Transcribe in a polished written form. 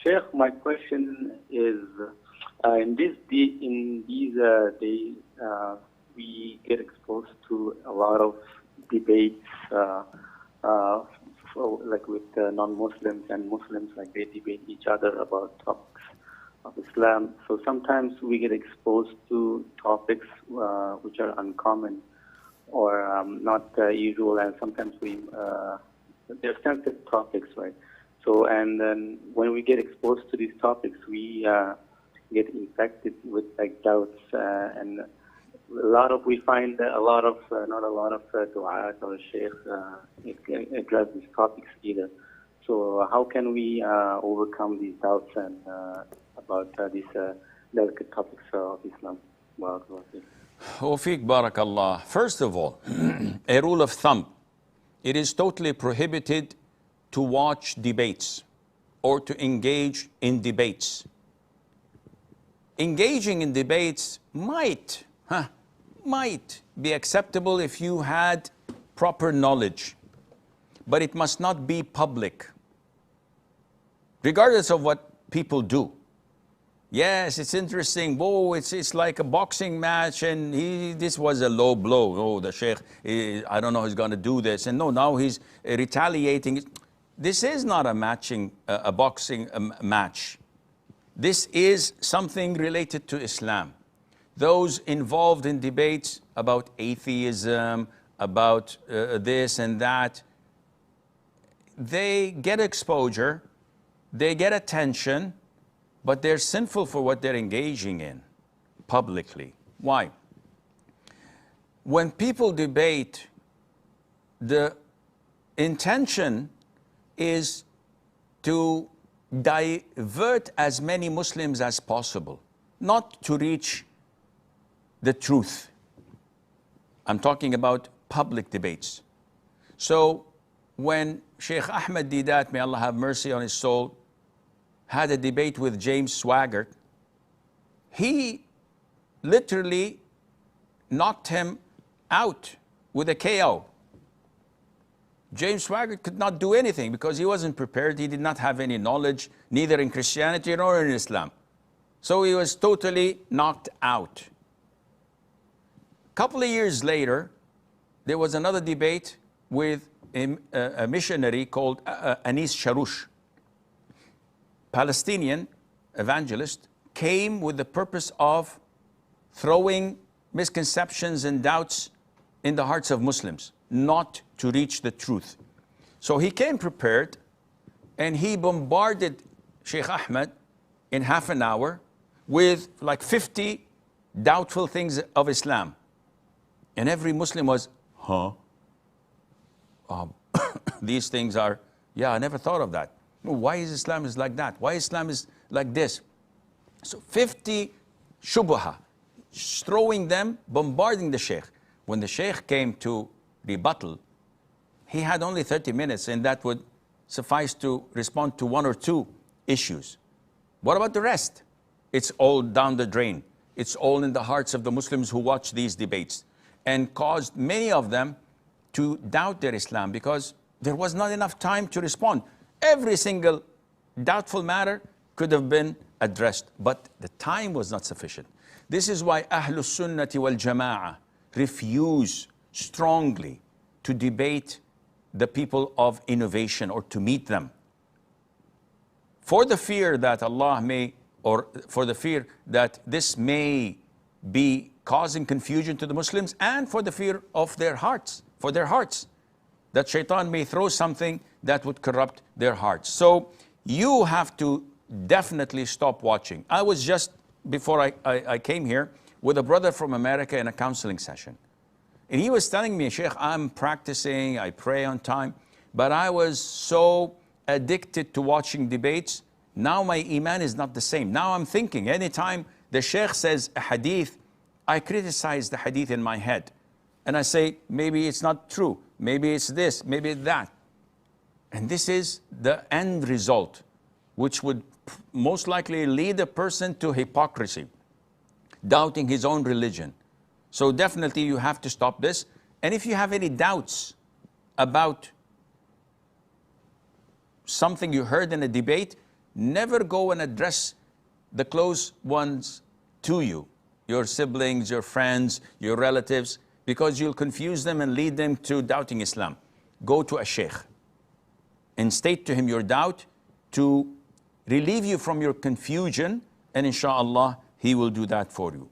Sheikh, my question is, in these days, we get exposed to a lot of debates, like with non-Muslims and Muslims, like they debate each other about topics of Islam. So sometimes we get exposed to topics which are uncommon or not usual, and sometimes they're sensitive topics, right? So, and then when we get exposed to these topics, we get infected with like doubts, and we find a lot of, not a lot of du'at or sheikhs address these topics either. So how can we overcome these doubts and about these delicate topics of Islam? Tawfiq, barakallah. First of all, a rule of thumb. It is totally prohibited to watch debates or to engage in debates. Engaging in debates might be acceptable if you had proper knowledge, but it must not be public, regardless of what people do. Yes, it's interesting. Oh, it's like a boxing match, and this was a low blow. Oh, the sheikh, I don't know who's going to do this. And no, now he's retaliating. This is not a boxing match. This is something related to Islam. Those involved in debates about atheism, about this and that, they get exposure, they get attention, but they're sinful for what they're engaging in publicly. Why? When people debate, the intention is to divert as many Muslims as possible, not to reach the truth. I'm talking about public debates. So when Sheikh Ahmed Deedat, may Allah have mercy on his soul, had a debate with James Swaggart, he literally knocked him out with a KO. James Swaggart could not do anything because he wasn't prepared. He did not have any knowledge, neither in Christianity nor in Islam. So he was totally knocked out. A couple of years later, there was another debate with a missionary called Anis Sharush. Palestinian evangelist, came with the purpose of throwing misconceptions and doubts in the hearts of Muslims, not to reach the truth. So he came prepared, and he bombarded Sheikh Ahmed in half an hour with like 50 doubtful things of Islam. And every Muslim was, these things are, yeah, I never thought of that. Why is Islam is like that? Why Islam is like this? So 50 shubha, throwing them, bombarding the Sheikh. When the Sheikh came to rebuttal, he had only 30 minutes, and that would suffice to respond to one or two issues. What about the rest? It's all down the drain. It's all in the hearts of the Muslims who watch these debates, and caused many of them to doubt their Islam because there was not enough time to respond. Every single doubtful matter could have been addressed, but the time was not sufficient. This is why Ahlus Sunnati wal Jama'ah refuse strongly to debate the people of innovation or to meet them, for the fear that Allah may, or for the fear that this may be causing confusion to the Muslims, and for the fear of their hearts, for their hearts, that shaitan may throw something that would corrupt their hearts. So you have to definitely stop watching. I was just, before I came here, with a brother from America in a counseling session. And he was telling me, Sheikh, I'm practicing, I pray on time, but I was so addicted to watching debates. Now my iman is not the same. Now I'm thinking, anytime the Sheikh says a hadith, I criticize the hadith in my head. And I say, maybe it's not true. Maybe it's this, maybe it's that. And this is the end result, which would most likely lead a person to hypocrisy, doubting his own religion. So definitely you have to stop this. And if you have any doubts about something you heard in a debate, never go and address the close ones to you, your siblings, your friends, your relatives, because you'll confuse them and lead them to doubting Islam. Go to a sheikh and state to him your doubt to relieve you from your confusion, and inshallah, he will do that for you.